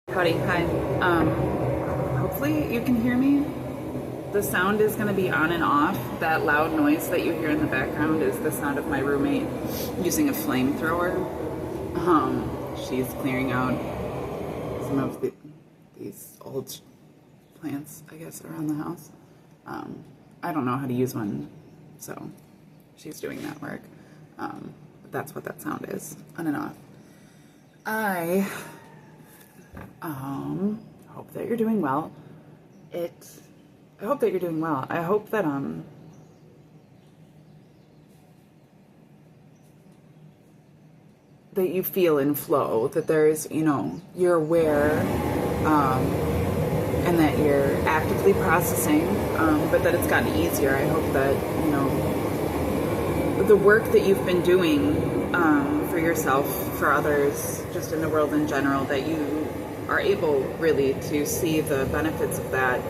Howdy, hi. Hopefully you can hear me. The sound is going to be on and off. That loud noise that you hear in the background is the sound of my roommate using a flamethrower. She's clearing out some of these old plants, I guess, around the house. I don't know how to use one, so she's doing that work. That's what that sound is, on and off. I hope that you're doing well. I hope that you're doing well. I hope that that you feel in flow, that there's, you're aware, and that you're actively processing, but that it's gotten easier. I hope that, the work that you've been doing for yourself, for others, just in the world in general, that you are able really to see the benefits of that,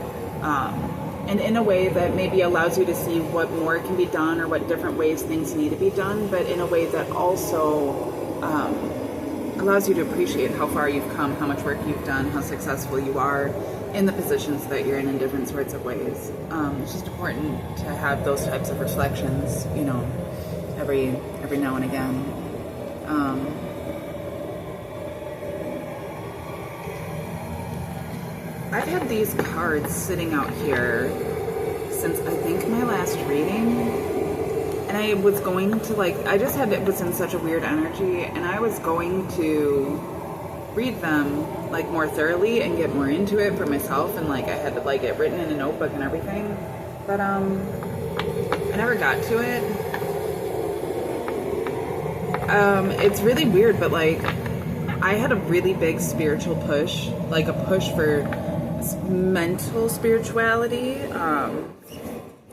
and in a way that maybe allows you to see what more can be done or what different ways things need to be done, but in a way that also allows you to appreciate how far you've come, how much work you've done, how successful you are in the positions that you're in different sorts of ways. It's just important to have those types of reflections, every now and again. I've had these cards sitting out here since I think my last reading, and I was going to it was in such a weird energy, and I was going to read them more thoroughly and get more into it for myself, and I had to get written in a notebook and everything, but I never got to it. It's really weird, but I had a really big spiritual push, a push for mental spirituality,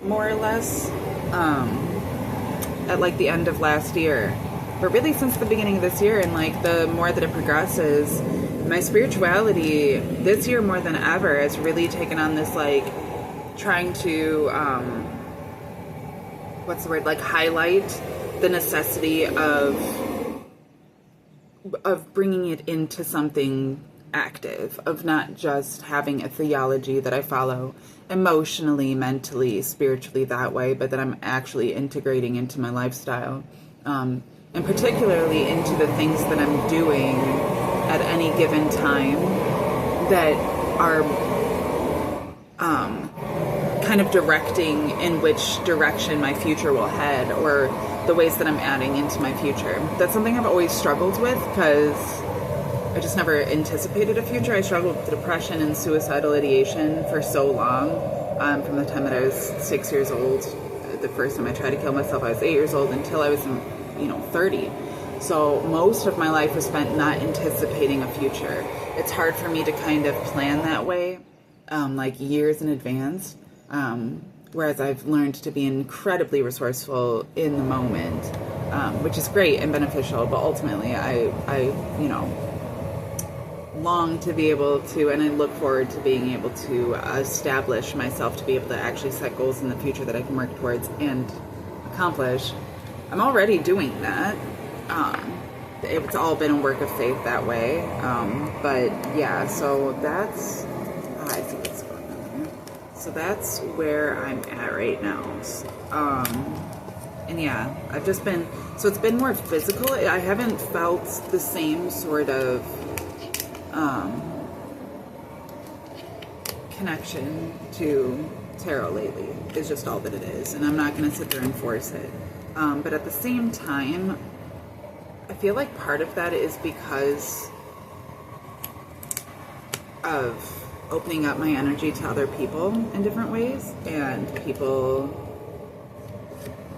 more or less, at the end of last year, but really since the beginning of this year, and the more that it progresses, my spirituality this year more than ever has really taken on this trying to highlight the necessity of bringing it into something active, of not just having a theology that I follow emotionally, mentally, spiritually that way, but that I'm actually integrating into my lifestyle, and particularly into the things that I'm doing at any given time that are kind of directing in which direction my future will head, or the ways that I'm adding into my future. That's something I've always struggled with, because I just never anticipated a future. I struggled with depression and suicidal ideation for so long, from the time that I was 6 years old. The first time I tried to kill myself, I was 8 years old, until I was 30. So most of my life was spent not anticipating a future. It's hard for me to kind of plan that way, years in advance, whereas I've learned to be incredibly resourceful in the moment, which is great and beneficial, but ultimately I long to be able to, and I look forward to being able to establish myself to be able to actually set goals in the future that I can work towards and accomplish. I'm already doing that. It's all been a work of faith that way. But yeah, so that's, I think it's going on there. So that's where I'm at right now. And yeah, I've just been, so it's been more physical. I haven't felt the same sort of connection to tarot lately. Is just all that it is, and I'm not going to sit there and force it, but at the same time I feel like part of that is because of opening up my energy to other people in different ways, and people,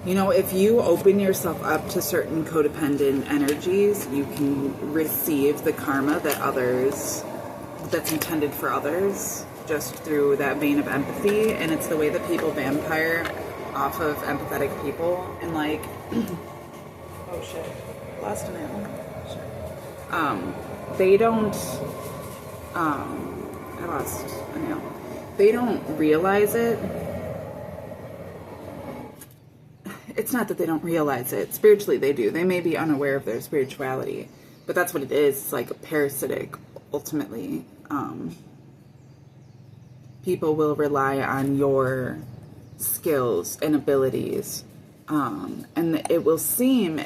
if you open yourself up to certain codependent energies, you can receive the karma that's intended for others, just through that vein of empathy. And it's the way that people vampire off of empathetic people, and oh shit, lost an arrow. They don't, I lost a nail. They don't realize it. It's not that they don't realize it. Spiritually, they do. They may be unaware of their spirituality, but that's what it is. It's like a parasitic ultimately, people will rely on your skills and abilities, and it will seem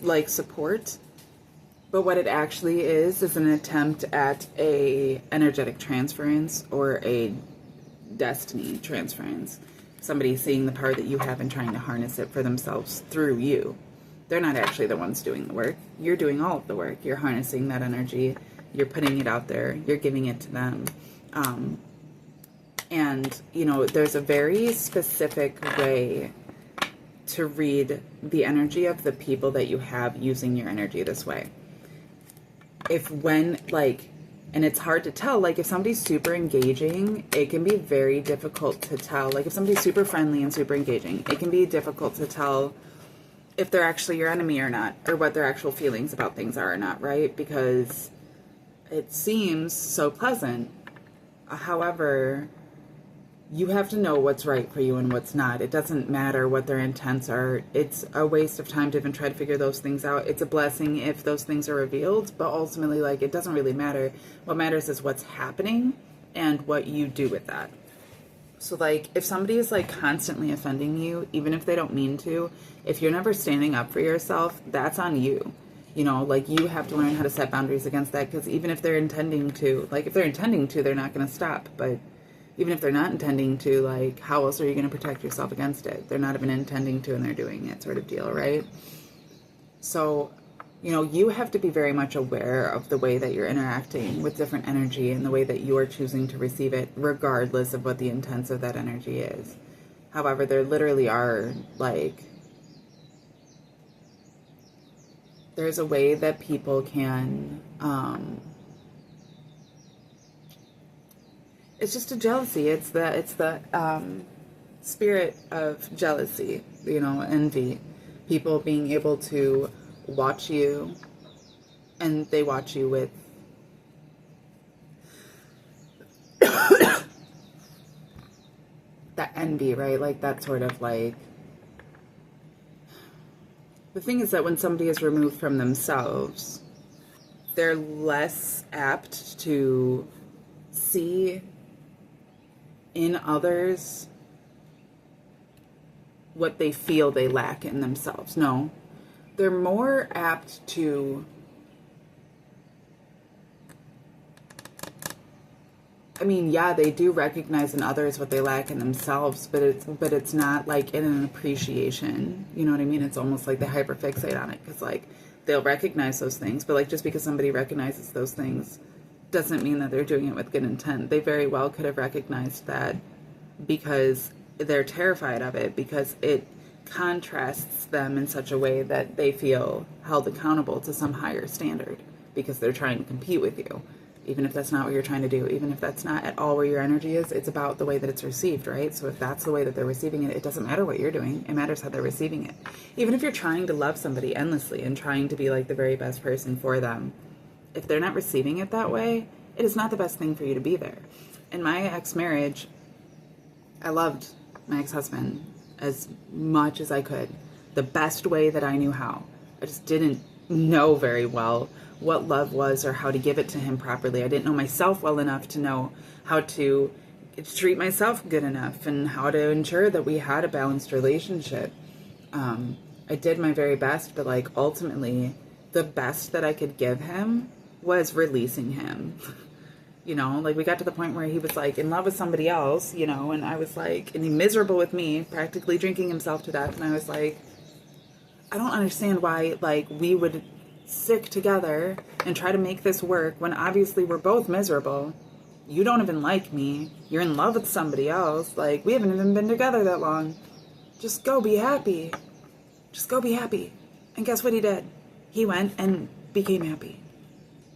like support, but what it actually is an attempt at a energetic transference or a destiny transference. Somebody seeing the power that you have and trying to harness it for themselves through you. They're not actually the ones doing the work. You're doing all of the work. You're harnessing that energy. You're putting it out there. You're giving it to them. And, you know, there's a very specific way to read the energy of the people that you have using your energy this way. And it's hard to tell, like, if somebody's super engaging, it can be very difficult to tell. Like, if somebody's super friendly and super engaging, it can be difficult to tell if they're actually your enemy or not, or what their actual feelings about things are or not, right? Because it seems so pleasant. However, you have to know what's right for you and what's not. It doesn't matter what their intents are. It's a waste of time to even try to figure those things out. It's a blessing if those things are revealed, but ultimately, like, it doesn't really matter. What matters is what's happening and what you do with that. So, like, if somebody is, like, constantly offending you, even if they don't mean to, if you're never standing up for yourself, that's on you. You know, like, you have to learn how to set boundaries against that, because even if they're intending to, like, if they're intending to, they're not going to stop. But even if they're not intending to, like, how else are you going to protect yourself against it? They're not even intending to, and they're doing it, sort of deal, right? So, you know, you have to be very much aware of the way that you're interacting with different energy and the way that you are choosing to receive it, regardless of what the intents of that energy is. However, there literally are, like, there's a way that people can, it's just a jealousy. It's the spirit of jealousy, you know, envy. People being able to watch you, and they watch you with that envy, right? Like, that sort of, like, the thing is that when somebody is removed from themselves, they're less apt to see in others what they feel they lack in themselves. No, they're more apt to, I mean, yeah, they do recognize in others what they lack in themselves, but it's not like in an appreciation. You know what I mean? It's almost like they hyperfixate on it, because, like, they'll recognize those things, but, like, just because somebody recognizes those things doesn't mean that they're doing it with good intent. They very well could have recognized that because they're terrified of it, because it contrasts them in such a way that they feel held accountable to some higher standard, because they're trying to compete with you. Even if that's not what you're trying to do, even if that's not at all where your energy is, it's about the way that it's received, right? So if that's the way that they're receiving it, it doesn't matter what you're doing. It matters how they're receiving it. Even if you're trying to love somebody endlessly and trying to be, like, the very best person for them, if they're not receiving it that way, it is not the best thing for you to be there. In my ex-marriage, I loved my ex-husband as much as I could, the best way that I knew how. I just didn't know very well what love was or how to give it to him properly. I didn't know myself well enough to know how to treat myself good enough and how to ensure that we had a balanced relationship. I did my very best, but, like, ultimately, the best that I could give him was releasing him. You know, like, we got to the point where he was, like, in love with somebody else, you know, and I was, like, and he miserable with me, practically drinking himself to death, and I was like, I don't understand why, like, we would stick together and try to make this work when obviously we're both miserable. You don't even like me. You're in love with somebody else. Like, we haven't even been together that long. Just go be happy. Just go be happy. And guess what he did? He went and became happy.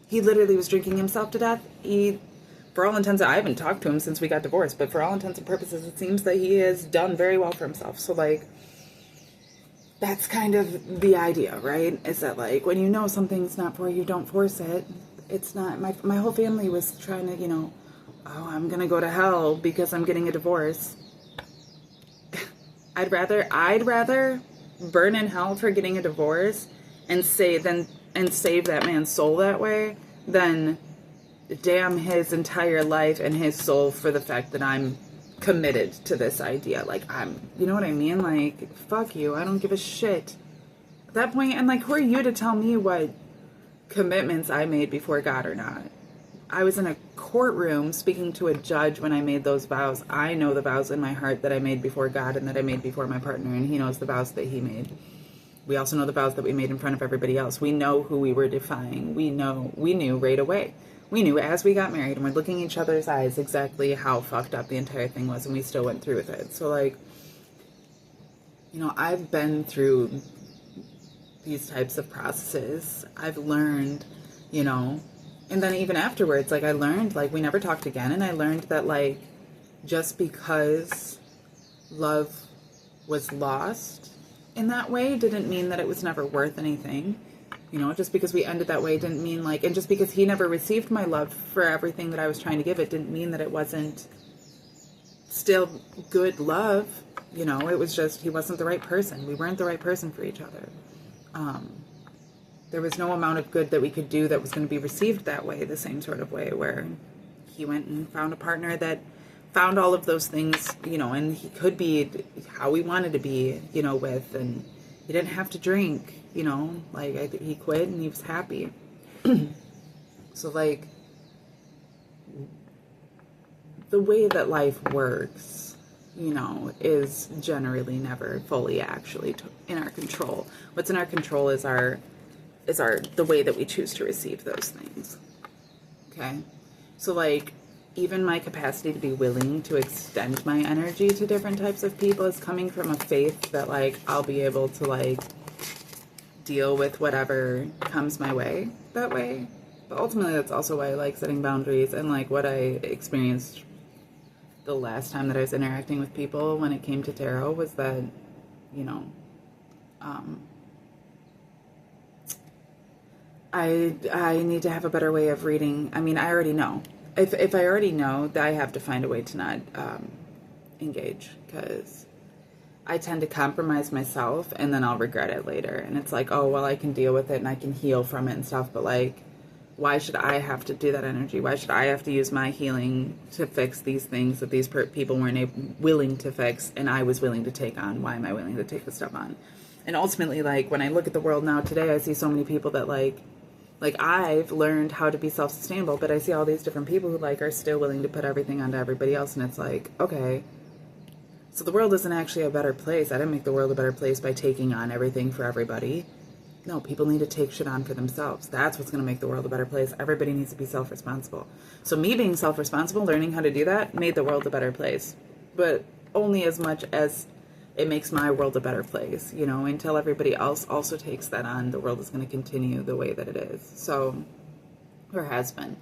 He literally was drinking himself to death. For all intents, I haven't talked to him since we got divorced, but for all intents and purposes, it seems that he has done very well for himself. So, like, that's kind of the idea, right? Is that, like, when you know something's not for you, don't force it. It's not, my whole family was trying to, you know, oh, I'm going to go to hell because I'm getting a divorce. I'd rather burn in hell for getting a divorce and save that man's soul that way than damn his entire life and his soul for the fact that I'm committed to this idea. Like, you know what I mean? Like, fuck you. I don't give a shit. At that point, and like, who are you to tell me what commitments I made before God or not? I was in a courtroom speaking to a judge when I made those vows. I know the vows in my heart that I made before God and that I made before my partner, and he knows the vows that he made. We also know the vows that we made in front of everybody else. We know who we were defying. We knew right away. We knew as we got married and we're looking each other's eyes exactly how fucked up the entire thing was, and we still went through with it. So like, you know, I've been through these types of processes. I've learned, you know, and then even afterwards, like I learned, like we never talked again, and I learned that like just because love was lost in that way didn't mean that it was never worth anything. You know, just because we ended that way didn't mean like, and just because he never received my love for everything that I was trying to give it didn't mean that it wasn't still good love. You know, it was just, he wasn't the right person. We weren't the right person for each other. There was no amount of good that we could do that was going to be received that way, the same sort of way, where he went and found a partner that found all of those things, you know, and he could be how we wanted to be, you know, with, and he didn't have to drink, you know, like he quit and he was happy. So like the way that life works, you know, is generally never fully actually in our control. What's in our control is the way that we choose to receive those things. Okay? So like, even my capacity to be willing to extend my energy to different types of people is coming from a faith that like I'll be able to like deal with whatever comes my way that way. But ultimately that's also why I like setting boundaries, and like what I experienced the last time that I was interacting with people when it came to tarot was that, you know, I need to have a better way of reading. I mean, I already know. If I already know, that I have to find a way to not engage, because I tend to compromise myself and then I'll regret it later. And it's like, oh, well, I can deal with it and I can heal from it and stuff, but like, why should I have to do that energy? Why should I have to use my healing to fix these things that these people weren't willing to fix and I was willing to take on? Why am I willing to take this stuff on? And ultimately, like, when I look at the world now today, I see so many people that like I've learned how to be self-sustainable, but I see all these different people who like are still willing to put everything onto everybody else. And it's like, okay, so the world isn't actually a better place. I didn't make the world a better place by taking on everything for everybody. No, people need to take shit on for themselves. That's what's going to make the world a better place. Everybody needs to be self-responsible. So me being self-responsible, learning how to do that, made the world a better place. But only as much as it makes my world a better place, you know, until everybody else also takes that on, the world is going to continue the way that it is. So, or has been.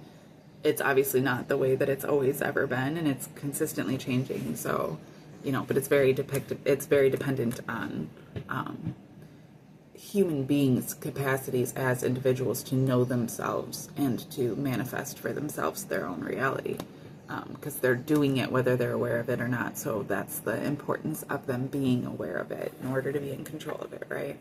It's obviously not the way that it's always ever been, and it's consistently changing. So, you know, but it's very dependent on human beings' capacities as individuals to know themselves and to manifest for themselves their own reality. Because they're doing it whether they're aware of it or not. So that's the importance of them being aware of it in order to be in control of it, right?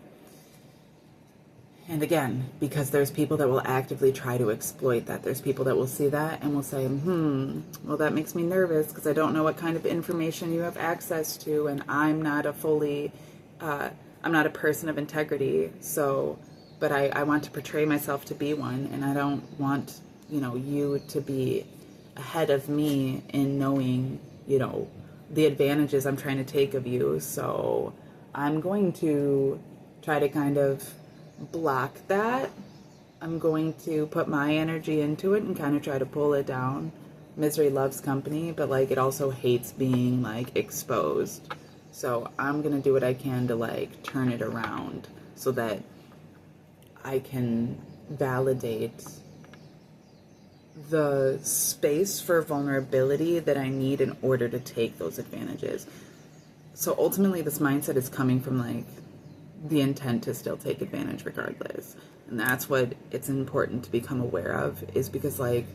And again, because there's people that will actively try to exploit that. There's people that will see that and will say, well, that makes me nervous because I don't know what kind of information you have access to, and I'm not a person of integrity. So, but I want to portray myself to be one, and I don't want, you know, you to be ahead of me in knowing, you know, the advantages I'm trying to take of you. So I'm going to try to kind of block that. I'm going to put my energy into it and kind of try to pull it down. Misery loves company, but like it also hates being like exposed. So I'm going to do what I can to like turn it around so that I can validate the space for vulnerability that I need in order to take those advantages. So ultimately this mindset is coming from like the intent to still take advantage regardless. And that's what it's important to become aware of, is because like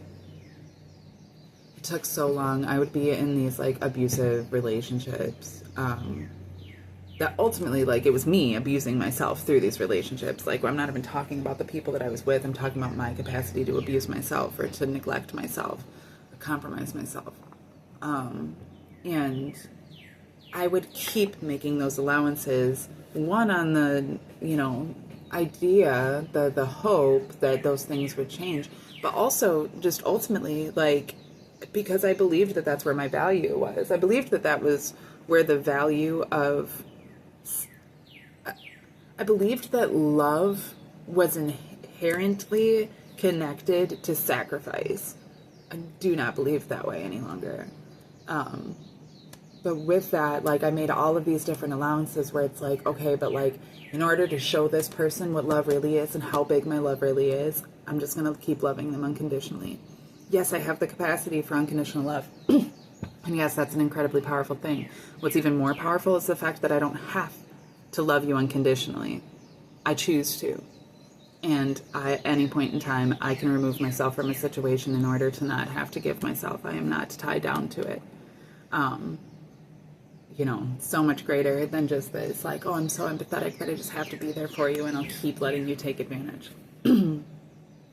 it took so long. I would be in these like abusive relationships that ultimately, like, it was me abusing myself through these relationships. Like, I'm not even talking about the people that I was with. I'm talking about my capacity to abuse myself or to neglect myself or compromise myself. And I would keep making those allowances, one on the, idea, the hope that those things would change, but also just ultimately, like, because I believed that that's where my value was. I believed that that was where the value of, I believed that love was inherently connected to sacrifice. I do not believe that way any longer. But with that, like, I made all of these different allowances where it's like, okay, but like, in order to show this person what love really is and how big my love really is, I'm just going to keep loving them unconditionally. Yes, I have the capacity for unconditional love. And yes, that's an incredibly powerful thing. What's even more powerful is the fact that I don't have to love you unconditionally. I choose to. And at any point in time, I can remove myself from a situation in order to not have to give myself. I am not tied down to it. So much greater than just this, like, oh, I'm so empathetic that I just have to be there for you and I'll keep letting you take advantage.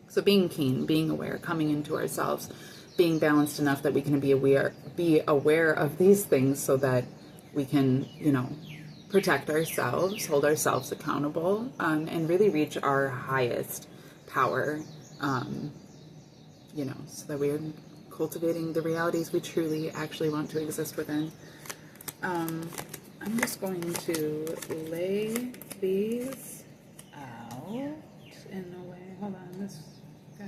So being keen, being aware, coming into ourselves, being balanced enough that we can be aware of these things so that we can, protect ourselves, hold ourselves accountable, and really reach our highest power, so that we're cultivating the realities we truly actually want to exist within. I'm just going to lay these out in a way. Hold on, this guy.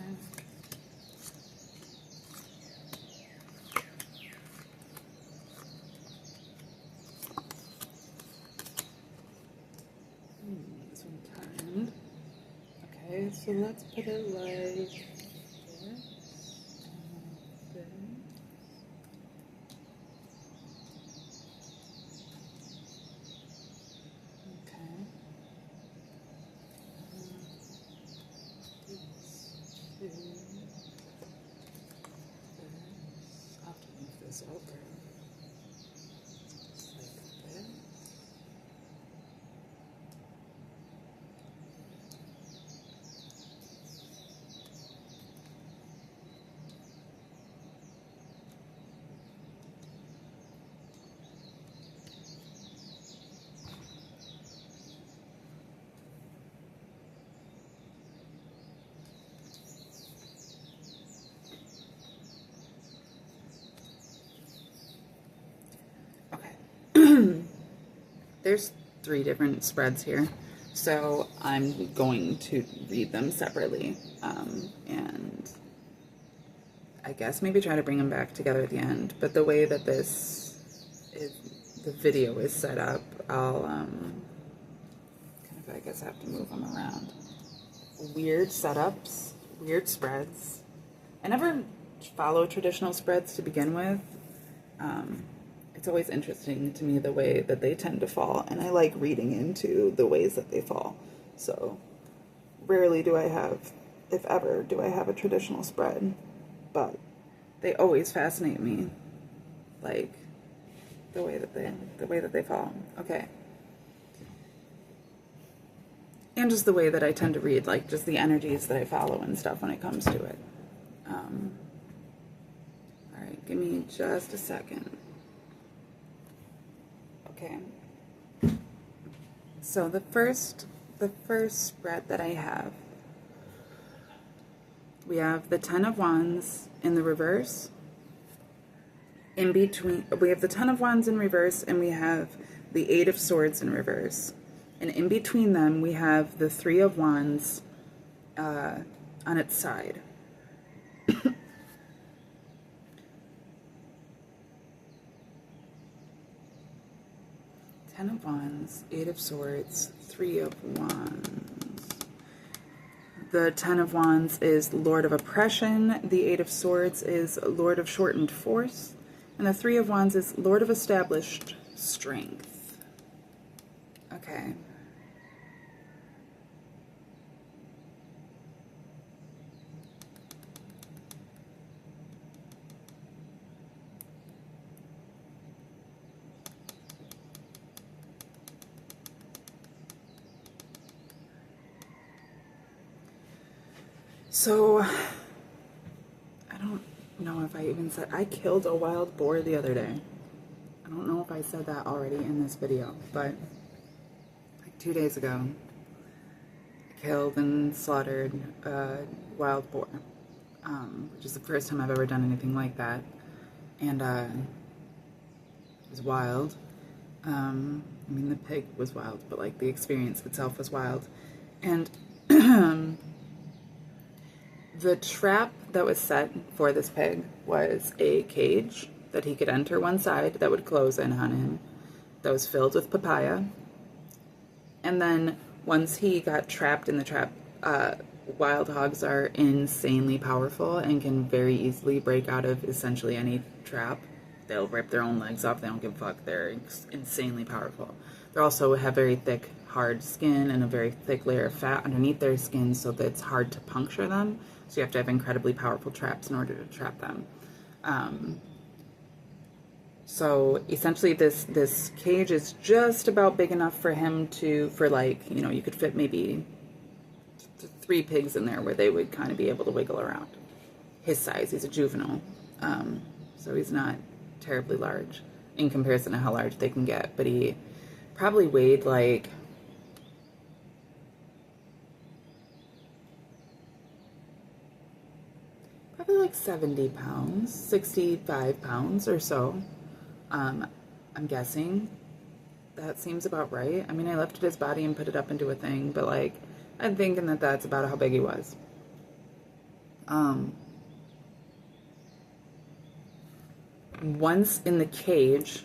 This one turned. Okay, so let's put it like this. I'll have to move this over. Just like this. There's 3 different spreads here, so I'm going to read them separately, and I guess maybe try to bring them back together at the end. But the way that the video is set up, I'll kind of, I guess, have to move them around. Weird setups, weird spreads. I never follow traditional spreads to begin with. It's always interesting to me the way that they tend to fall, and I like reading into the ways that they fall. So rarely do I have, if ever, do I have a traditional spread, but they always fascinate me, like the way that they fall. Okay. And just the way that I tend to read, like just the energies that I follow and stuff when it comes to it. All right, give me just a second. Okay. So the first spread that I have, we have the 10 of Wands in the reverse. In between, we have the 10 of Wands in reverse, and we have the 8 of Swords in reverse. And in between them, we have the 3 of Wands on its side. 10 of Wands, 8 of Swords, 3 of Wands. The 10 of Wands is Lord of Oppression. The 8 of Swords is Lord of Shortened Force. And the 3 of Wands is Lord of Established Strength. Okay. So, I don't know if I even said, I killed a wild boar the other day. I don't know if I said that already in this video, but like 2 days ago, I killed and slaughtered a wild boar, which is the first time I've ever done anything like that. And it was wild. I mean, the pig was wild, but like the experience itself was wild. And the trap that was set for this pig was a cage that he could enter one side that would close in on him, that was filled with papaya. And then once he got trapped in the trap, wild hogs are insanely powerful and can very easily break out of essentially any trap. They'll rip their own legs off. They don't give a fuck. They're insanely powerful. They also have very thick, hard skin and a very thick layer of fat underneath their skin, so that it's hard to puncture them. So you have to have incredibly powerful traps in order to trap them. So essentially this cage is just about big enough for him for like, you know, you could fit maybe 3 pigs in there where they would kind of be able to wiggle around. His size, he's a juvenile. So he's not terribly large in comparison to how large they can get, but he probably weighed like probably like 70 pounds, 65 pounds or so. I'm guessing that seems about right. I mean, I lifted his body and put it up into a thing, but like, I'm thinking that that's about how big he was. Once in the cage,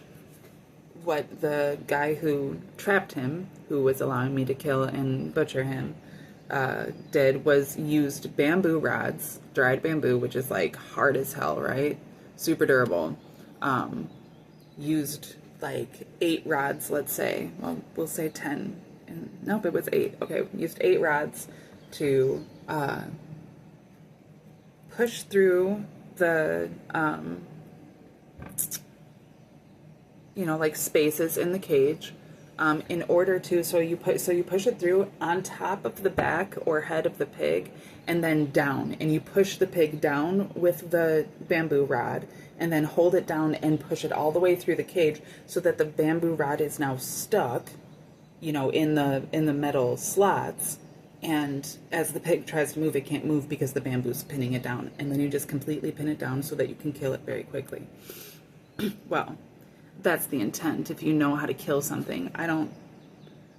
what the guy who trapped him, who was allowing me to kill and butcher him, did was used bamboo rods, dried bamboo, which is like hard as hell, right? Super durable. Used like 8 rods, let's say. Well, we'll say 10. Nope, it was 8. Okay, used 8 rods to push through the, you know, like spaces in the cage, in order to, so you push it through on top of the back or head of the pig, and then down, and you push the pig down with the bamboo rod, and then hold it down and push it all the way through the cage, so that the bamboo rod is now stuck, you know, in the metal slots, and as the pig tries to move, it can't move because the bamboo's pinning it down, and then you just completely pin it down so that you can kill it very quickly. Well, that's the intent. If you know how to kill something, I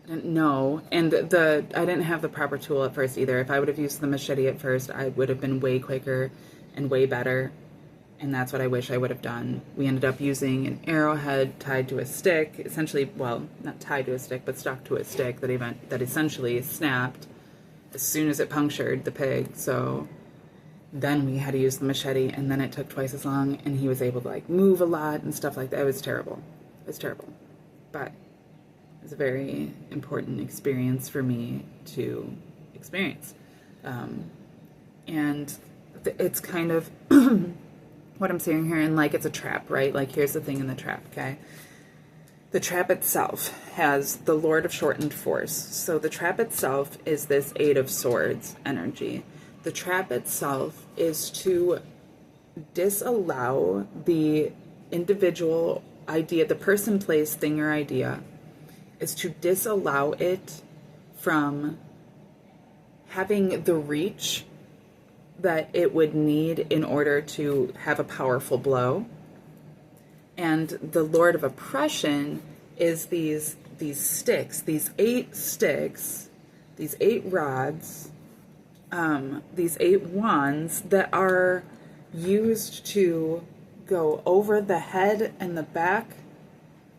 didn't know, and I didn't have the proper tool at first either. If I would have used the machete at first, I would have been way quicker and way better, and that's what I wish I would have done. We ended up using an arrowhead tied to a stick, essentially, well, not tied to a stick, but stuck to a stick that essentially snapped as soon as it punctured the pig. So then we had to use the machete, and then it took twice as long, and he was able to like move a lot and stuff like that. It was terrible. It was terrible. But it was a very important experience for me to experience. And it's kind of what I'm saying here, and like it's a trap, right? Like here's the thing in the trap, okay? The trap itself has the Lord of Shortened Force. So the trap itself is this 8 of Swords energy. The trap itself is to disallow the individual idea, the person, place, thing, or idea, is to disallow it from having the reach that it would need in order to have a powerful blow. And the Lord of Oppression is these sticks, these 8 sticks, these 8 rods, these 8 wands that are used to go over the head and the back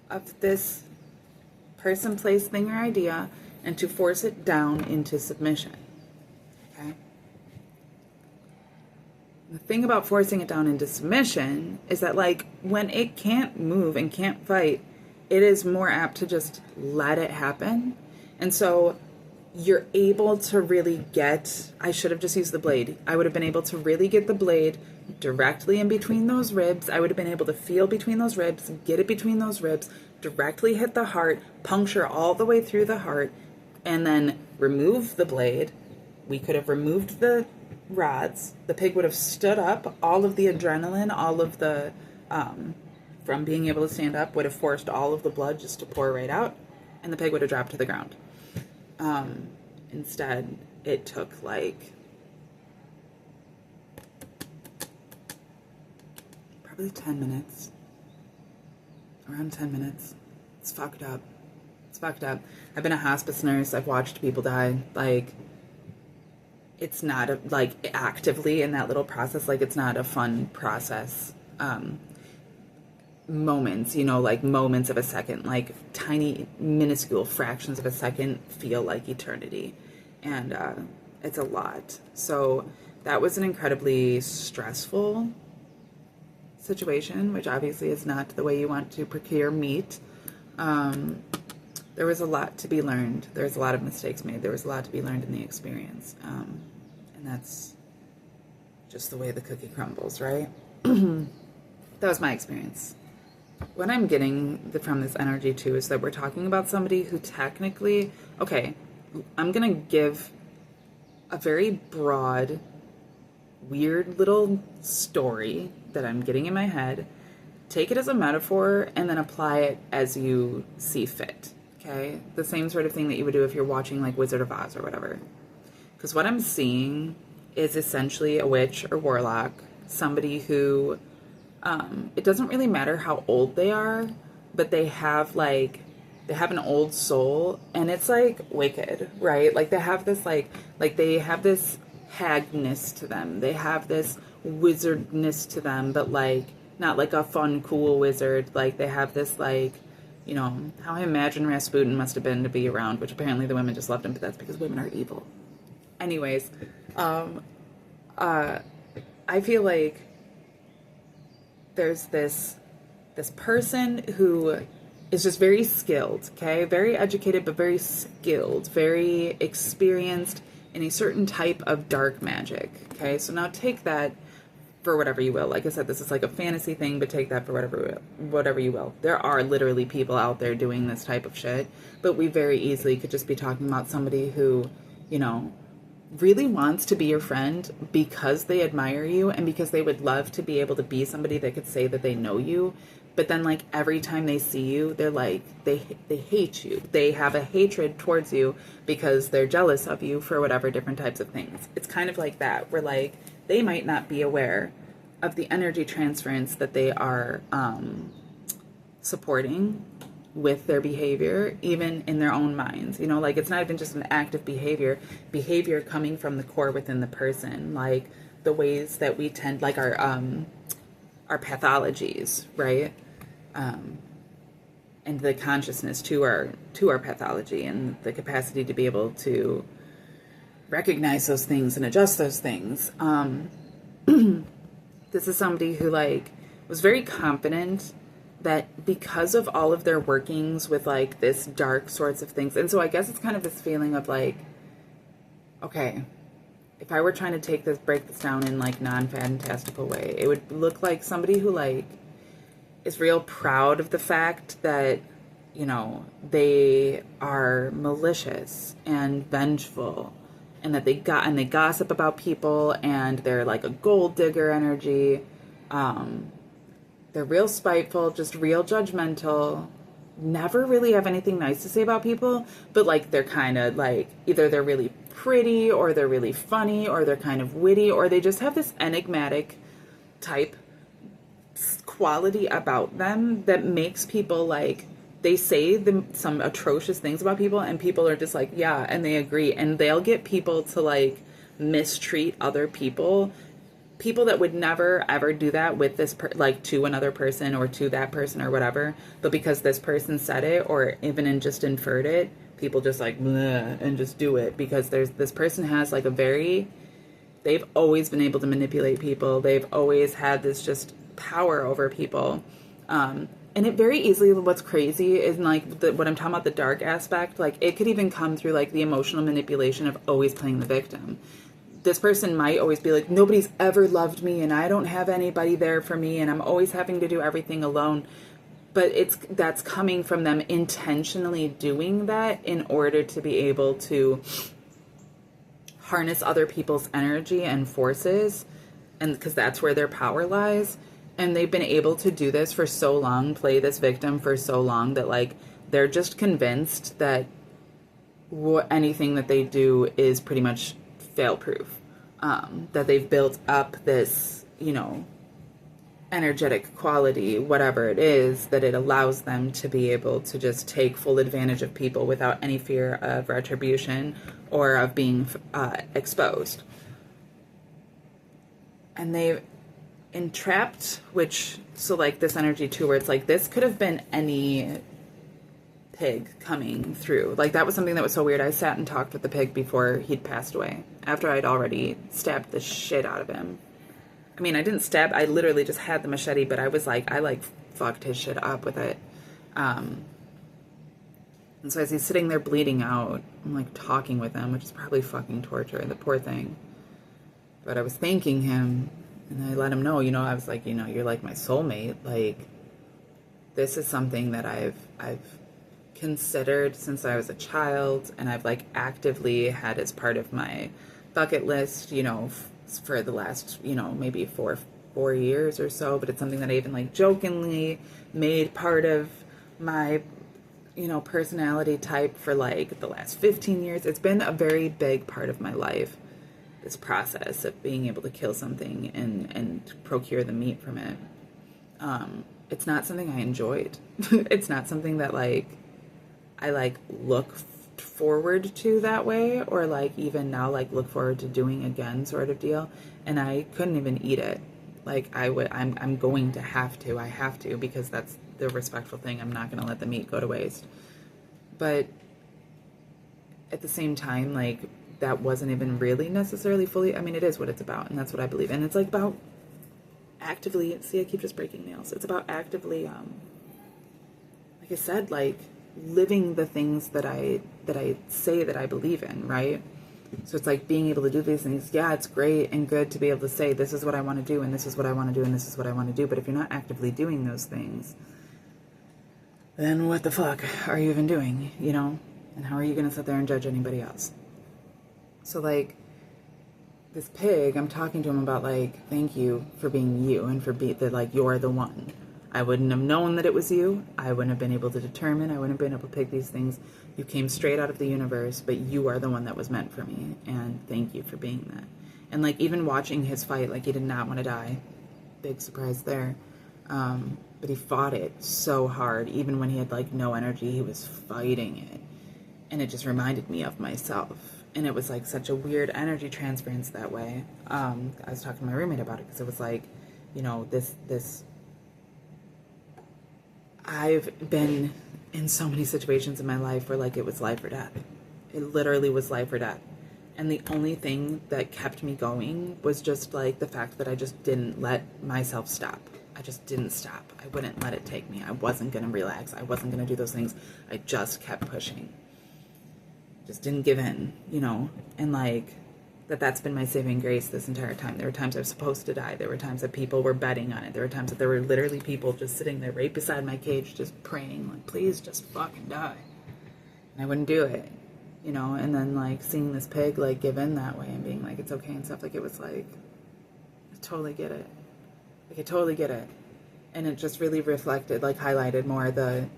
of this person, place, thing, or idea, and to force it down into submission. Okay? The thing about forcing it down into submission is that, like, when it can't move and can't fight, it is more apt to just let it happen. And so you're able to really get, I should have just used the blade. I would have been able to really get the blade directly in between those ribs. I would have been able to feel between those ribs, get it between those ribs, directly hit the heart, puncture all the way through the heart, and then remove the blade. We could have removed the rods, the pig would have stood up. All of the adrenaline, all of the, from being able to stand up, would have forced all of the blood just to pour right out, and the pig would have dropped to the ground. Instead, it took like probably 10 minutes. Around 10 minutes. It's fucked up. It's fucked up. I've been a hospice nurse. I've watched people die. Like, it's not like actively in that little process. Like, it's not a fun process. Moments, you know, like moments of a second, like tiny, minuscule fractions of a second feel like eternity. And it's a lot. So that was an incredibly stressful situation, which obviously is not the way you want to procure meat. There was a lot to be learned. There was a lot of mistakes made. There was a lot to be learned in the experience. And that's just the way the cookie crumbles, right? That was my experience. What I'm getting from this energy too is that we're talking about somebody who technically, okay, I'm going to give a very broad, weird little story that I'm getting in my head. Take it as a metaphor and then apply it as you see fit. Okay? The same sort of thing that you would do if you're watching like Wizard of Oz or whatever. Because what I'm seeing is essentially a witch or warlock, somebody who, it doesn't really matter how old they are, but they have an old soul, and it's like wicked, right? Like they have this like they have this hagness to them. They have this wizardness to them, but like not like a fun, cool wizard. Like they have this like, you know, how I imagine Rasputin must have been to be around, which apparently the women just loved him, but that's because women are evil. Anyways, I feel like there's this person who is just very skilled, okay? Very educated, but very skilled, very experienced in a certain type of dark magic, okay? So now take that for whatever you will. Like I said, this is like a fantasy thing, but take that for whatever you will. There are literally people out there doing this type of shit, but we very easily could just be talking about somebody who, you know, really wants to be your friend because they admire you and because they would love to be able to be somebody that could say that they know you. But then like every time they see you, they're like, they hate you. They have a hatred towards you because they're jealous of you for whatever different types of things. It's kind of like that, where like they might not be aware of the energy transference that they are supporting with their behavior, even in their own minds. You know, like it's not even just an active behavior coming from the core within the person, like the ways that we tend, like our pathologies, right? And the consciousness to our pathology and the capacity to be able to recognize those things and adjust those things. This is somebody who like was very confident that because of all of their workings with like this dark sorts of things. And so I guess it's kind of this feeling of like, okay, if I were trying to break this down in like non-fantastical way, it would look like somebody who like is real proud of the fact that, you know, they are malicious and vengeful, and that they gossip about people, and they're like a gold digger energy. They're real spiteful, just real judgmental, never really have anything nice to say about people, but like they're kind of like, either they're really pretty or they're really funny or they're kind of witty, or they just have this enigmatic type quality about them that makes people like, they say some atrocious things about people and people are just like, yeah, and they agree, and they'll get people to like mistreat other people that would never ever do that with this like to another person or to that person or whatever, but because this person said it or even just inferred it, people just like bleh, and just do it because this person has like they've always been able to manipulate people. They've always had this just power over people, and it very easily, what's crazy is like what I'm talking about, the dark aspect, like it could even come through like the emotional manipulation of always playing the victim. This person might always be like, nobody's ever loved me and I don't have anybody there for me and I'm always having to do everything alone. But that's coming from them intentionally doing that in order to be able to harness other people's energy and forces, and because that's where their power lies. And they've been able to do this for so long, play this victim for so long, that like they're just convinced that anything that they do is pretty much fail proof. That they've built up this, you know, energetic quality, whatever it is, that it allows them to be able to just take full advantage of people without any fear of retribution or of being exposed. And they've entrapped, so like this energy too, where it's like this could have been any pig coming through. Like that was something that was so weird. I sat and talked with the pig before he'd passed away, after I'd already stabbed the shit out of him. I mean, I didn't stab, I literally just had the machete, but I was like, I like fucked his shit up with it. And so as he's sitting there bleeding out, I'm like talking with him, which is probably fucking torture, the poor thing. But I was thanking him, and I let him know, you know, I was like, you know, you're like my soulmate. Like, this is something that I've considered since I was a child, and I've like actively had as part of my bucket list, you know, for the last, you know, maybe four years or so. But it's something that I even like jokingly made part of my, you know, personality type for like the last 15 years. It's been a very big part of my life, this process of being able to kill something and procure the meat from it. It's not something I enjoyed. It's not something that like I like look forward to that way, or like even now like look forward to doing again, sort of deal. And I couldn't even eat it. Like I'm going to have to. I have to, because that's the respectful thing. I'm not going to let the meat go to waste. But at the same time, like that wasn't even really necessarily fully. I mean, it is what it's about, and that's what I believe. And it's like about actively. See, I keep just breaking nails. It's about actively, like I said, like living the things that I say that I believe in, right? So it's like being able to do these things. Yeah, it's great and good to be able to say, this is what I want to do, and this is what I want to do, and this is what I want to do. But if you're not actively doing those things, then what the fuck are you even doing, you know? And how are you going to sit there and judge anybody else? So like this pig, I'm talking to him about like, thank you for being you, and for that like you're the one. I wouldn't have known that it was you. I wouldn't have been able to determine. I wouldn't have been able to pick these things. You came straight out of the universe, but you are the one that was meant for me. And thank you for being that. And like even watching his fight, like he did not want to die. Big surprise there. But he fought it so hard. Even when he had like no energy, he was fighting it. And it just reminded me of myself. And it was like such a weird energy transference that way. I was talking to my roommate about it, because it was like, you know, this I've been in so many situations in my life where like it was life or death. It literally was life or death. And the only thing that kept me going was just like the fact that I just didn't let myself stop. I just didn't stop. I wouldn't let it take me. I wasn't going to relax. I wasn't going to do those things. I just kept pushing. Just didn't give in, you know? And like that's been my saving grace this entire time. There were times I was supposed to die. There were times that people were betting on it. There were times that there were literally people just sitting there right beside my cage just praying, like, please just fucking die. And I wouldn't do it, you know? And then, like, seeing this pig, like, give in that way and being like, it's okay and stuff, like, it was like, I totally get it. Like, I totally get it. And it just really reflected, like, highlighted more the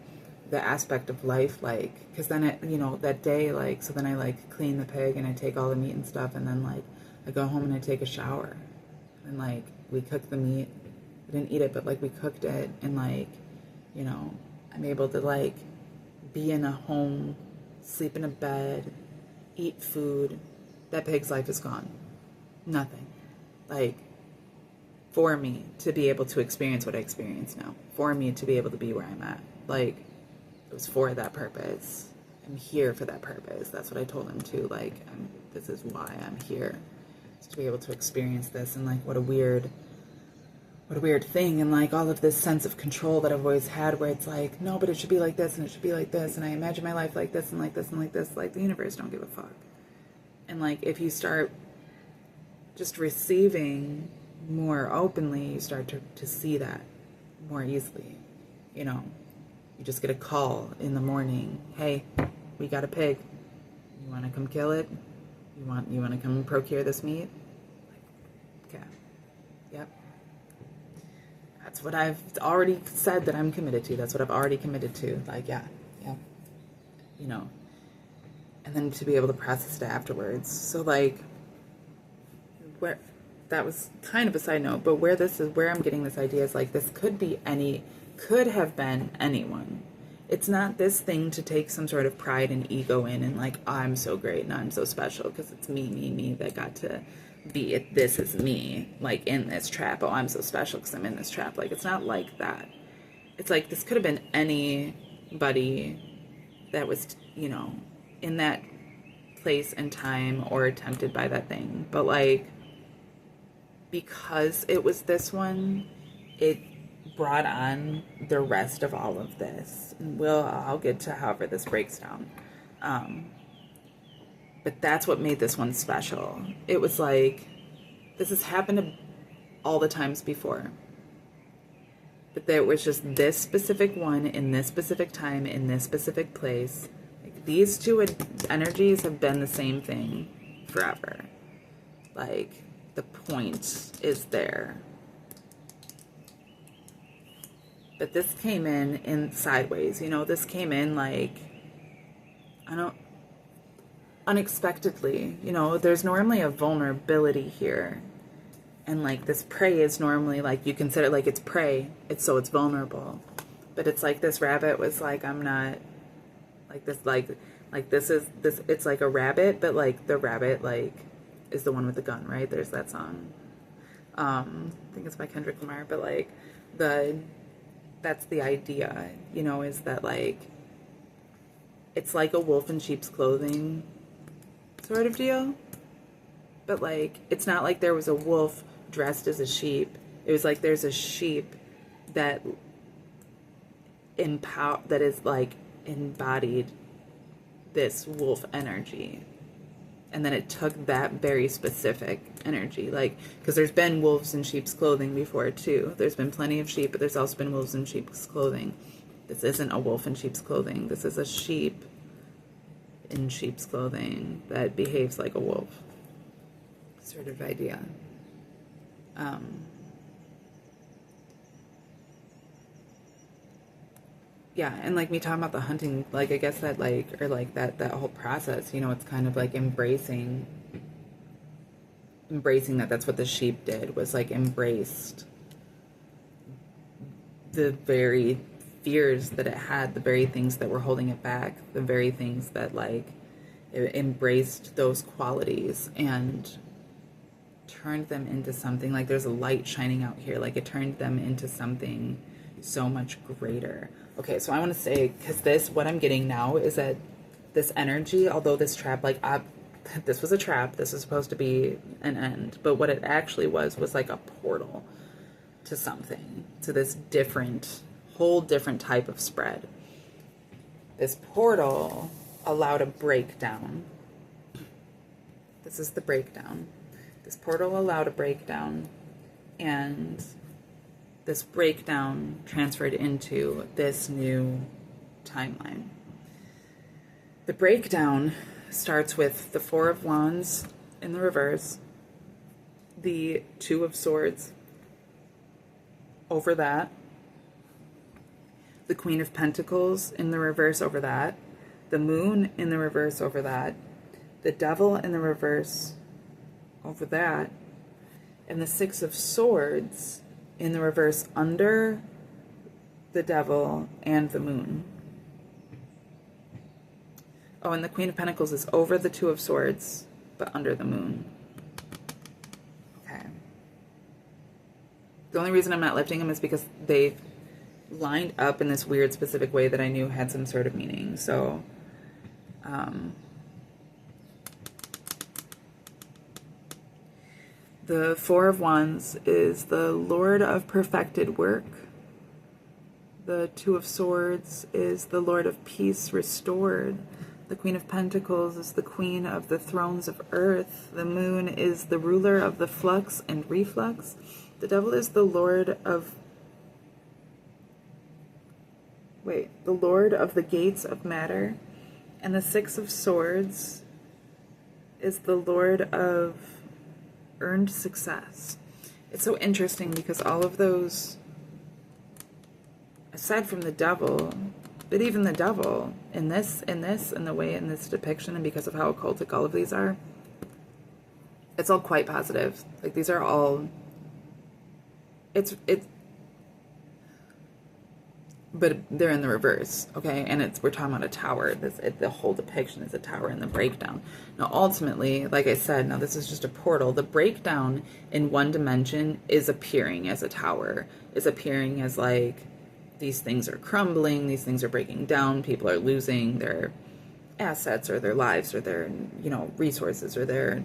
aspect of life, like, because then it, you know, that day, like, so then I like clean the pig and I take all the meat and stuff, and then like I go home and I take a shower, and like we cook the meat. I didn't eat it, but like we cooked it, and like, you know, I'm able to like be in a home, sleep in a bed, eat food. That pig's life is gone. Nothing. Like, for me to be able to experience what I experience now, for me to be able to be where I'm at, like, it was for that purpose. I'm here for that purpose. That's what I told him too. Like, this is why I'm here, is to be able to experience this. And like, what a weird thing. And like all of this sense of control that I've always had, where it's like, no, but it should be like this, and it should be like this, and I imagine my life like this and like this and like this. Like, the universe don't give a fuck. And like, if you start just receiving more openly, you start to see that more easily, you know. You just get a call in the morning. Hey, we got a pig. You want to come kill it? You want to come and procure this meat? Okay. Yep. That's what I've already said that I'm committed to. That's what I've already committed to. Like, yeah. You know. And then to be able to process it afterwards. So, like, where that was kind of a side note, but where I'm getting this idea is like, this could have been anyone. It's not this thing to take some sort of pride and ego in and like, oh, I'm so great and I'm so special because it's me that got to be it. This is me, like in this trap. Oh, I'm so special because I'm in this trap. Like, it's not like that. It's like, this could have been anybody that was, in that place and time or tempted by that thing. But like, because it was this one, it brought on the rest of all of this. And I'll get to however this breaks down. But that's what made this one special. It was like, this has happened all the times before. But there was just this specific one in this specific time, in this specific place. Like, these two energies have been the same thing forever. Like, the point is there. But this came in sideways, this came in like, unexpectedly, there's normally a vulnerability here. And like, this prey is normally like, you consider like it's prey, it's vulnerable. But it's like, this rabbit was like, I'm not like this, it's like a rabbit, but like the rabbit like is the one with the gun, right? There's that song. I think it's by Kendrick Lamar, but like that's the idea, is that like, it's like a wolf in sheep's clothing sort of deal. But like, it's not like there was a wolf dressed as a sheep. It was like, there's a sheep that is like embodied this wolf energy. And then it took that very specific energy, like, because there's been wolves in sheep's clothing before too. There's been plenty of sheep, but there's also been wolves in sheep's clothing. This isn't a wolf in sheep's clothing. This is a sheep in sheep's clothing that behaves like a wolf, sort of idea. Yeah, and like me talking about the hunting, like, I guess that like, or like that whole process, it's kind of like embracing that that's what the sheep did, was like embraced the very fears that it had, the very things that were holding it back, the very things that like, it embraced those qualities and turned them into something. Like, there's a light shining out here, like it turned them into something so much greater. Okay, so I want to say, because what I'm getting now is that this energy, although this trap, like, this was a trap, this was supposed to be an end, but what it actually was like a portal to something, to this whole different type of spread. This portal allowed a breakdown. This is the breakdown. This portal allowed a breakdown, and this breakdown transferred into this new timeline. The breakdown starts with the Four of Wands in the reverse, the Two of Swords over that, the Queen of Pentacles in the reverse over that, the Moon in the reverse over that, the Devil in the reverse over that, and the Six of Swords in the reverse under the Devil and the Moon. Oh, and the Queen of Pentacles is over the Two of Swords, but under the Moon. Okay. The only reason I'm not lifting them is because they lined up in this weird specific way that I knew had some sort of meaning. So, the Four of Wands is the Lord of perfected work. The Two of Swords is the Lord of peace restored. The Queen of Pentacles is the Queen of the thrones of earth. The Moon is the ruler of the flux and reflux. The Devil is the Lord of the gates of matter. And the Six of Swords is the Lord of earned success. It's so interesting because all of those, aside from the devil, but even the devil in this, and the way in this depiction, and because of how occultic all of these are, it's all quite positive. Like, these are all, but they're in the reverse, okay? And we're talking about a tower. The whole depiction is a tower in the breakdown. Now, ultimately, like I said, now this is just a portal. The breakdown in one dimension is appearing as a tower, is appearing as like, these things are crumbling, these things are breaking down, people are losing their assets or their lives or their, resources or their,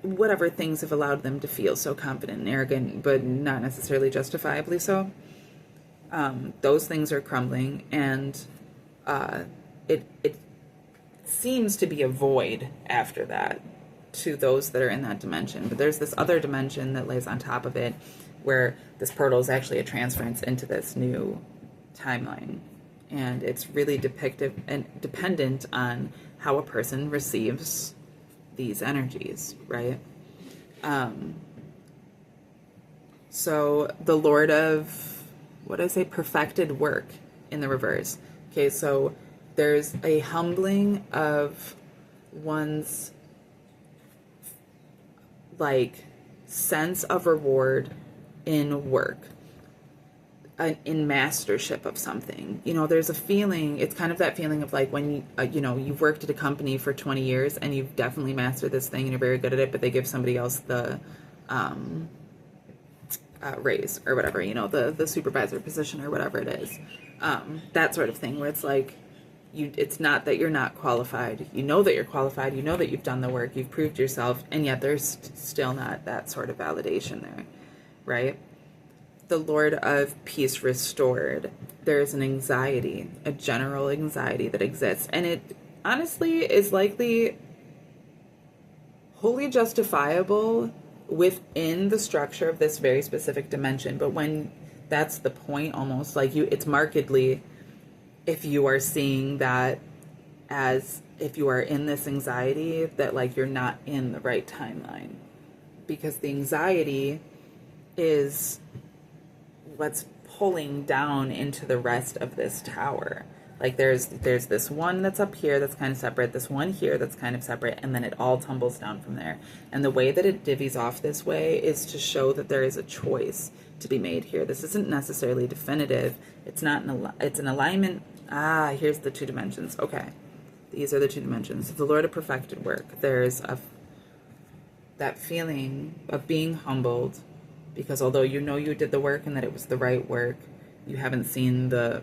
whatever things have allowed them to feel so confident and arrogant, but not necessarily justifiably so. Those things are crumbling, and it seems to be a void after that to those that are in that dimension. But there's this other dimension that lays on top of it, where this portal is actually a transference into this new timeline, and it's really depictive and dependent on how a person receives these energies, right? So the Lord of, what did I say, perfected work in the reverse. Okay, so there's a humbling of one's like sense of reward in work, in mastership of something. There's a feeling, it's kind of that feeling of like when you've worked at a company for 20 years and you've definitely mastered this thing and you're very good at it, but they give somebody else the raise or whatever, the supervisor position or whatever it is. That sort of thing where it's like, it's not that you're not qualified. You know that you're qualified. You know that you've done the work. You've proved yourself. And yet there's still not that sort of validation there, right? The Lord of Peace restored. There's an anxiety, a general anxiety that exists. And it honestly is likely wholly justifiable within the structure of this very specific dimension. But when that's the point, almost like it's markedly, if you are seeing that as if you are in this anxiety, that like you're not in the right timeline, because the anxiety is what's pulling down into the rest of this tower. Like there's this one that's up here that's kind of separate, this one here that's kind of separate, and then it all tumbles down from there. And the way that it divvies off this way is to show that there is a choice to be made here. This isn't necessarily definitive. It's not it's an alignment. Here's the two dimensions. Okay, these are the two dimensions. The Lord of perfected work. There's that feeling of being humbled, because although you know you did the work and that it was the right work, you haven't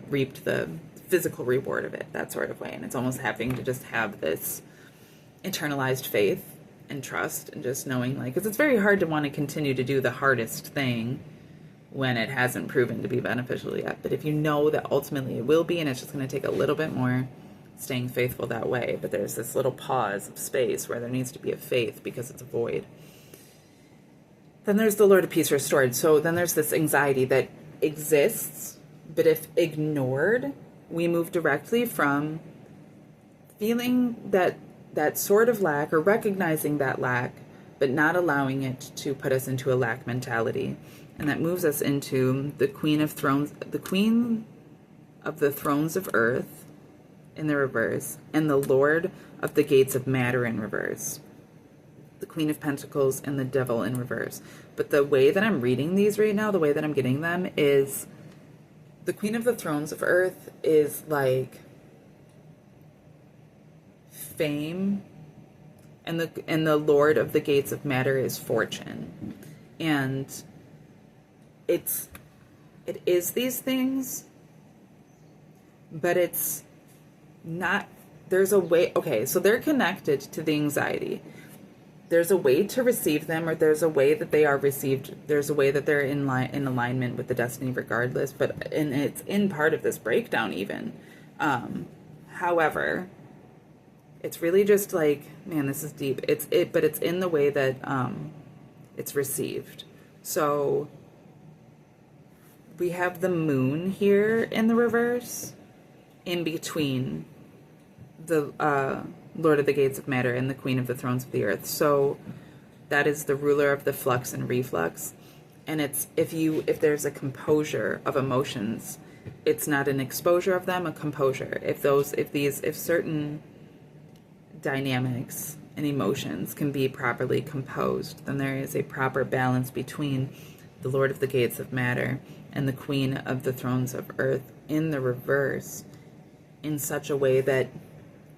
reaped the physical reward of it, that sort of way. And it's almost having to just have this internalized faith and trust, and just knowing, like, because it's very hard to want to continue to do the hardest thing when it hasn't proven to be beneficial yet. But if you know that ultimately it will be, and it's just going to take a little bit more, staying faithful that way. But there's this little pause of space where there needs to be a faith because it's a void. Then there's the Lord of Peace restored. So then there's this anxiety that exists, but if ignored, we move directly from feeling that sort of lack, or recognizing that lack, but not allowing it to put us into a lack mentality. And that moves us into the Queen of Thrones, the Queen of the Thrones of Earth in the reverse, and the Lord of the Gates of Matter in reverse. The Queen of Pentacles and the Devil in reverse. But the way that I'm reading these right now, the way that I'm getting them, is the Queen of the Thrones of Earth is like fame, and the Lord of the Gates of Matter is fortune. And it is these things, but it's not. There's a way. Okay, so they're connected to the anxiety. There's a way to receive them, or there's a way that they are received. There's a way that they're in alignment with the destiny regardless, and it's in part of this breakdown even. However, it's really just like, man, this is deep. But it's in the way that it's received. So we have the moon here in the reverse, in between the Lord of the Gates of Matter and the Queen of the Thrones of the Earth. So that is the ruler of the flux and reflux. And it's, if there's a composure of emotions, it's not an exposure of them, a composure. If certain dynamics and emotions can be properly composed, then there is a proper balance between the Lord of the Gates of Matter and the Queen of the Thrones of Earth in the reverse, in such a way that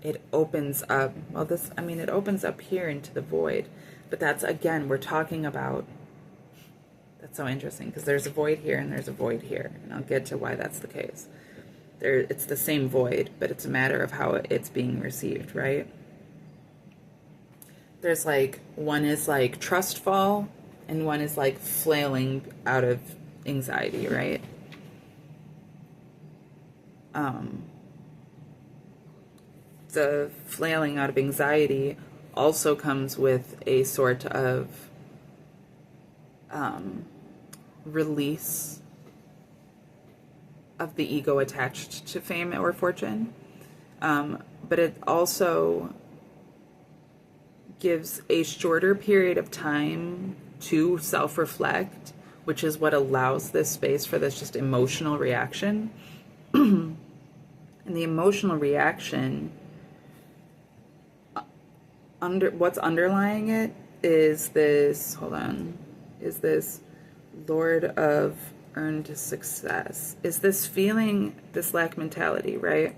it opens up, it opens up here into the void. But that's, again, we're talking about, that's so interesting, because there's a void here and there's a void here, and I'll get to why that's the case. It's the same void, but it's a matter of how it's being received, right? There's like, one is like trust fall, and one is like flailing out of anxiety, right? The flailing out of anxiety also comes with a sort of release of the ego attached to fame or fortune. But it also gives a shorter period of time to self-reflect, which is what allows this space for this just emotional reaction. And the emotional reaction, what's underlying it is this, is this Lord of earned success, is this feeling, this lack mentality, right?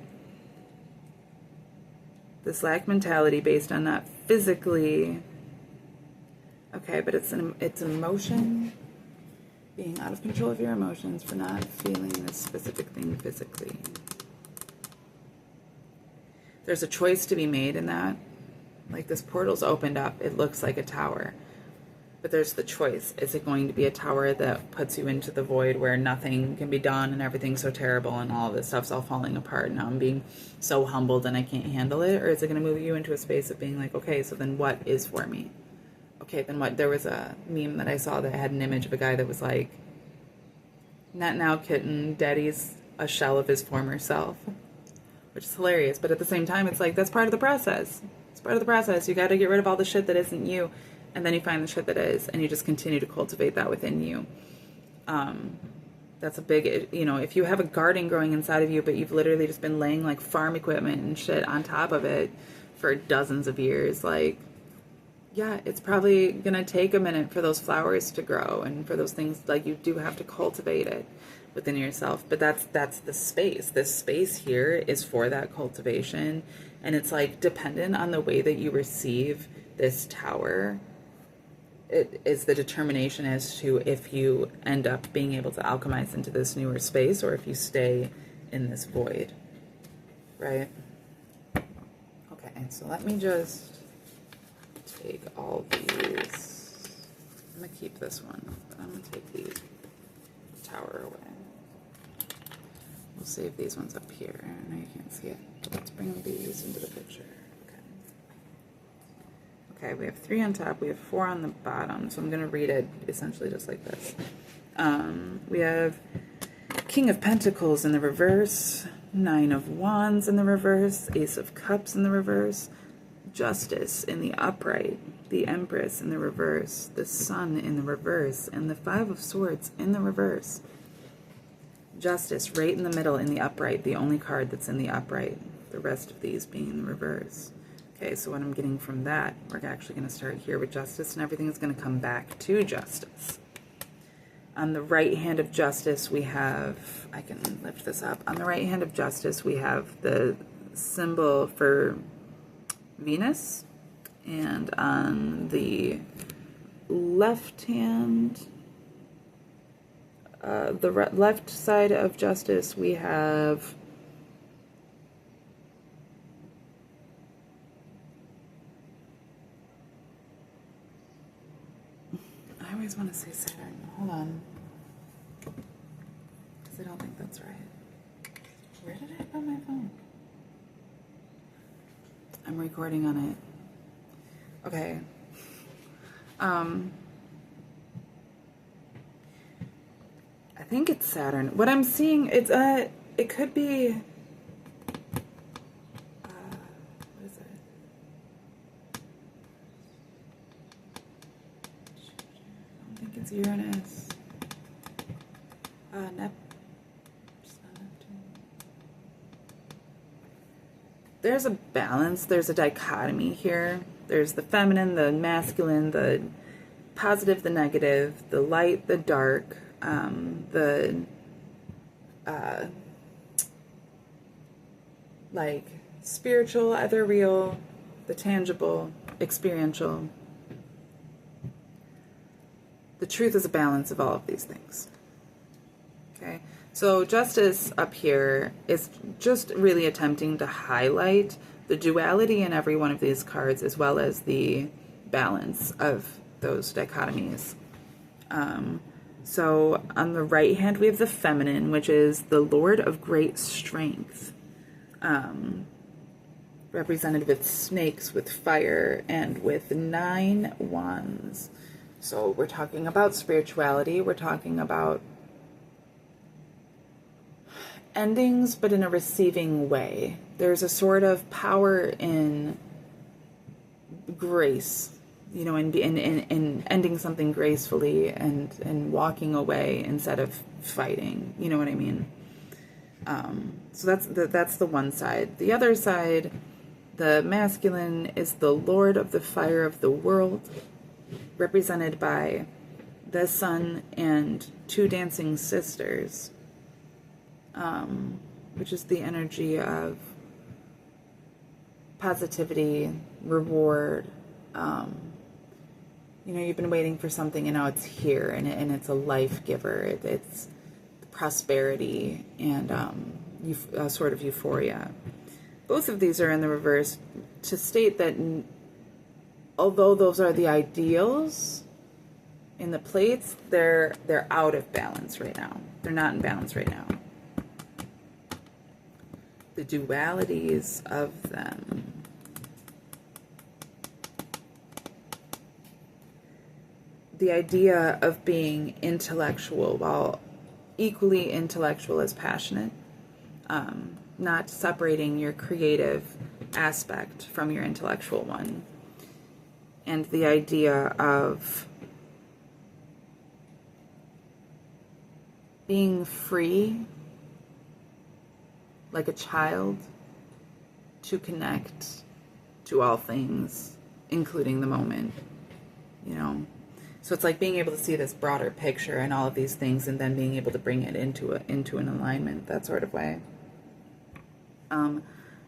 This lack mentality based on not physically, okay, but it's emotion, being out of control of your emotions for not feeling this specific thing physically. There's a choice to be made in that. Like, this portal's opened up, it looks like a tower, but there's the choice. Is it going to be a tower that puts you into the void where nothing can be done and everything's so terrible and all this stuff's all falling apart and now I'm being so humbled and I can't handle it? Or is it going to move you into a space of being like, okay, so then what is for me? Okay, then what? There was a meme that I saw that had an image of a guy that was like, not now, kitten, daddy's a shell of his former self, which is hilarious. But at the same time, it's like, that's part of the process. It's part of the process. You got to get rid of all the shit that isn't you, and then you find the shit that is, and you just continue to cultivate that within you. That's a big, if you have a garden growing inside of you, but you've literally just been laying like farm equipment and shit on top of it for dozens of years, like, yeah, it's probably gonna take a minute for those flowers to grow and for those things, like, you do have to cultivate it within yourself. But that's the space. This space here is for that cultivation, and it's like dependent on the way that you receive this tower. It is the determination as to if you end up being able to alchemize into this newer space or if you stay in this void, right? Okay, so let me just take all these. I'm gonna keep this one, but I'm gonna take the tower away. We'll save these ones up here. I know you can't see it, but let's bring these into the picture. Okay, we have 3 on top, we have 4 on the bottom, so I'm going to read it essentially just like this. We have King of Pentacles in the reverse, 9 of Wands in the reverse, Ace of Cups in the reverse, Justice in the upright, the Empress in the reverse, the Sun in the reverse, and the 5 of Swords in the reverse. Justice right in the middle in the upright, the only card that's in the upright, the rest of these being in the reverse. Okay, so what I'm getting from that, we're actually going to start here with Justice, and everything is going to come back to Justice. On the right hand of Justice, we have, I can lift this up. On the right hand of Justice, we have the symbol for Venus, and on the left hand, the left side of Justice, we have I always want to say Saturn. Hold on. Because I don't think that's right. Where did I put my phone? I'm recording on it. Okay. I think it's Saturn. What I'm seeing, it's it could be what is it? there's a balance, there's a dichotomy here. There's the feminine, the masculine, the positive, the negative, the light, the dark, the like spiritual, ethereal, the tangible, experiential. The truth is a balance of all of these things. Okay, so justice up here is just really attempting to highlight the duality in every one of these cards, as well as the balance of those dichotomies. So on the right hand, we have the feminine, which is the Lord of great strength, represented with snakes, with fire, and with 9 wands. So we're talking about spirituality, we're talking about endings, but in a receiving way. There's a sort of power in grace, you know, in ending something gracefully and walking away instead of fighting. You know what I mean? So that's the one side. The other side, the masculine, is the Lord of the fire of the world, represented by the sun and 2 dancing sisters, which is the energy of positivity, reward. You know, you've been waiting for something and now it's here, and it's a life giver. It's prosperity and a sort of euphoria. Both of these are in the reverse to state that although those are the ideals in the plates, they're out of balance right now. They're not in balance right now. The dualities of them. The idea of being intellectual, while equally intellectual as passionate, not separating your creative aspect from your intellectual one. And the idea of being free, like a child, to connect to all things, including the moment, you know. So it's like being able to see this broader picture and all of these things, and then being able to bring it into an alignment, that sort of way.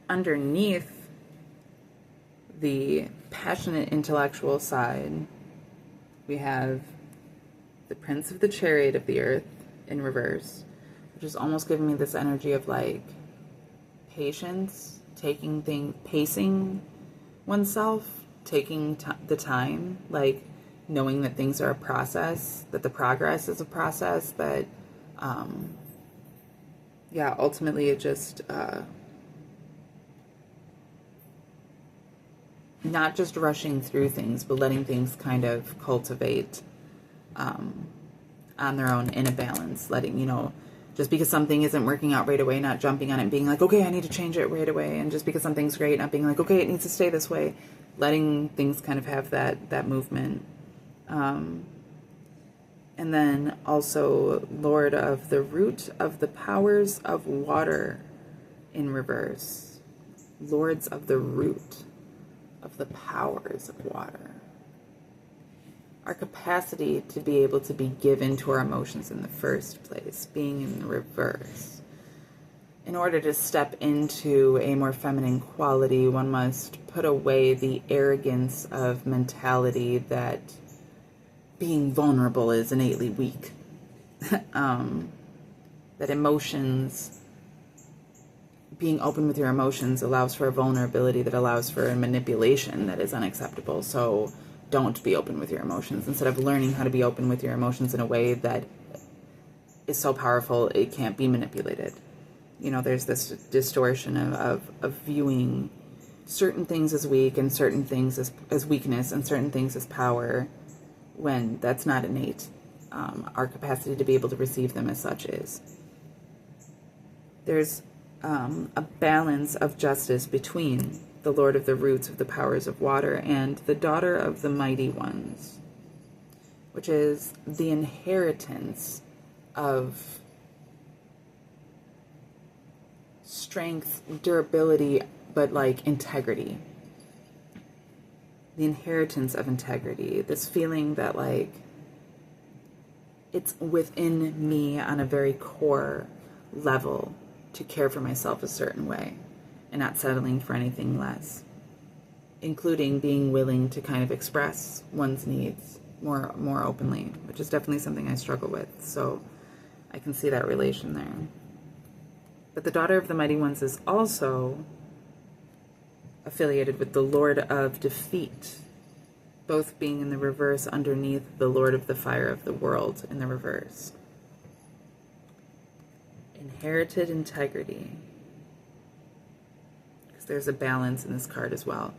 Underneath the passionate intellectual side, we have the Prince of the Chariot of the Earth in reverse, which is almost giving me this energy of like patience, pacing oneself, taking the time, like knowing that things are a process, that the progress is a process, that ultimately it just not just rushing through things, but letting things kind of cultivate on their own in a balance. Letting, you know, just because something isn't working out right away, not jumping on it and being like, okay, I need to change it right away. And just because something's great, not being like, okay, it needs to stay this way. Letting things kind of have that movement. And then also Lord of the root of the powers of water in reverse. Lords of the root of the powers of water. Our capacity to be able to be given to our emotions in the first place, being in the reverse. In order to step into a more feminine quality, one must put away the arrogance of mentality that being vulnerable is innately weak. That emotions, being open with your emotions allows for a vulnerability that allows for a manipulation that is unacceptable. So don't be open with your emotions. Instead of learning how to be open with your emotions in a way that is so powerful it can't be manipulated. You know, there's this distortion of viewing certain things as weak and certain things as weakness and certain things as power, when that's not innate. Our capacity to be able to receive them as such is. There's a balance of justice between the Lord of the roots of the powers of water and the daughter of the mighty ones, which is the inheritance of strength, durability, but like integrity, the inheritance of integrity, this feeling that like it's within me on a very core level to care for myself a certain way and not settling for anything less, including being willing to kind of express one's needs more openly, which is definitely something I struggle with. So I can see that relation there. But the daughter of the mighty ones is also affiliated with the Lord of defeat, both being in the reverse underneath the Lord of the fire of the world in the reverse. Inherited integrity, because there's a balance in this card as well.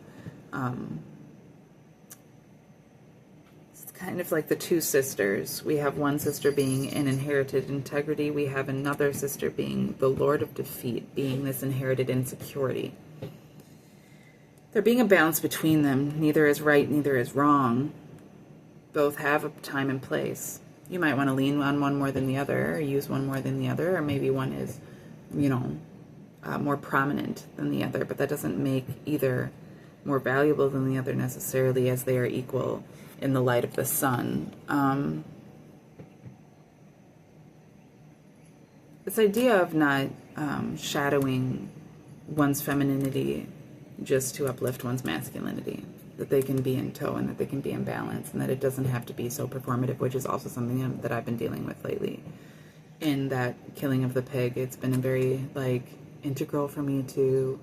It's kind of like the two sisters. We have one sister being in inherited integrity. We have another sister being the Lord of defeat, being this inherited insecurity. There being a balance between them. Neither is right, neither is wrong. Both have a time and place. You might want to lean on one more than the other, or use one more than the other, or maybe one is, more prominent than the other, but that doesn't make either more valuable than the other necessarily, as they are equal in the light of the sun. This idea of not shadowing one's femininity just to uplift one's masculinity, that they can be in tow and that they can be in balance, and that it doesn't have to be so performative, which is also something that I've been dealing with lately. In that killing of the pig, it's been a very integral for me to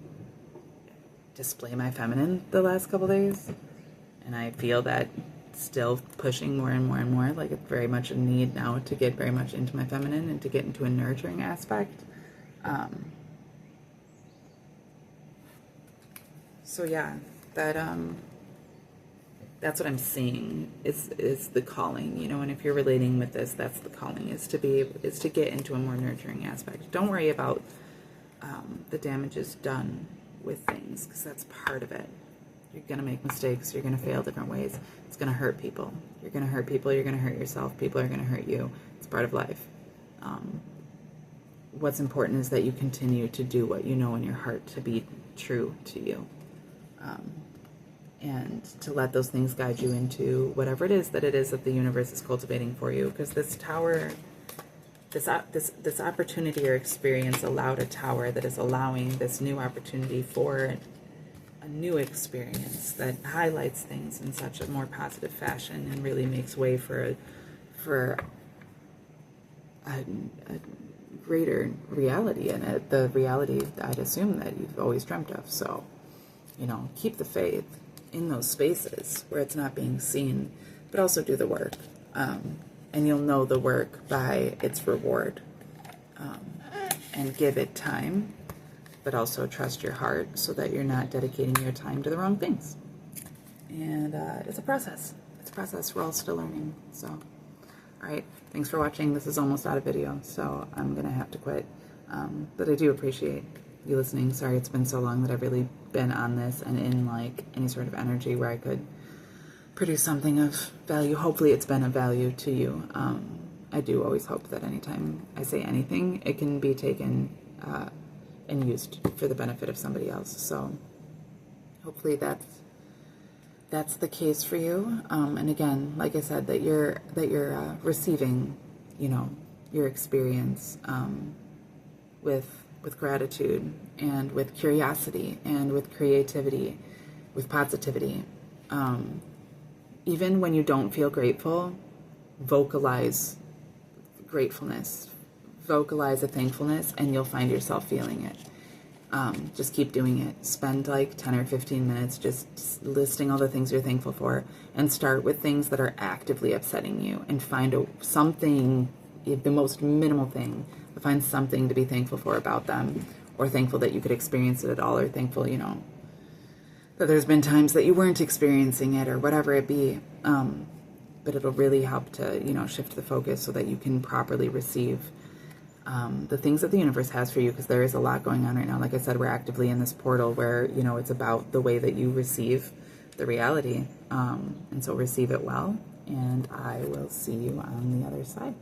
display my feminine the last couple days, and I feel that still pushing more and more and more. Like, it's very much a need now to get very much into my feminine and to get into a nurturing aspect. So yeah, that's what I'm seeing is the calling, and if you're relating with this, that's the calling, is to get into a more nurturing aspect. Don't worry about the damages done with things, because that's part of it. You're going to make mistakes. You're going to fail different ways. It's going to hurt people. You're going to hurt people. You're going to hurt yourself. People are going to hurt you. It's part of life. What's important is that you continue to do what you know in your heart to be true to you. And to let those things guide you into whatever it is that the universe is cultivating for you. Because this tower, this opportunity or experience allowed a tower that is allowing this new opportunity for a new experience that highlights things in such a more positive fashion and really makes way for a greater reality, and the reality I'd assume that you've always dreamt of. So, keep the faith in those spaces where it's not being seen, but also do the work. And you'll know the work by its reward. And give it time, but also trust your heart so that you're not dedicating your time to the wrong things. And it's a process. It's a process. We're all still learning. So, all right. Thanks for watching. This is almost out of video, so I'm going to have to quit. But I do appreciate you listening. Sorry it's been so long that I've really been on this and in any sort of energy where I could produce something of value. Hopefully it's been of value to you. I do always hope that anytime I say anything, it can be taken and used for the benefit of somebody else. So hopefully that's the case for you. And again, like I said, that you're receiving, your experience with gratitude and with curiosity and with creativity, with positivity. Even when you don't feel grateful, vocalize gratefulness, vocalize a thankfulness, and you'll find yourself feeling it. Just keep doing it. Spend 10 or 15 minutes just listing all the things you're thankful for, and start with things that are actively upsetting you, and find something, the most minimal thing, but find something to be thankful for about them, or thankful that you could experience it at all, or thankful, that there's been times that you weren't experiencing it, or whatever it be. But it'll really help to, shift the focus so that you can properly receive the things that the universe has for you, because there is a lot going on right now. Like I said, we're actively in this portal where, it's about the way that you receive the reality. And so receive it well, and I will see you on the other side.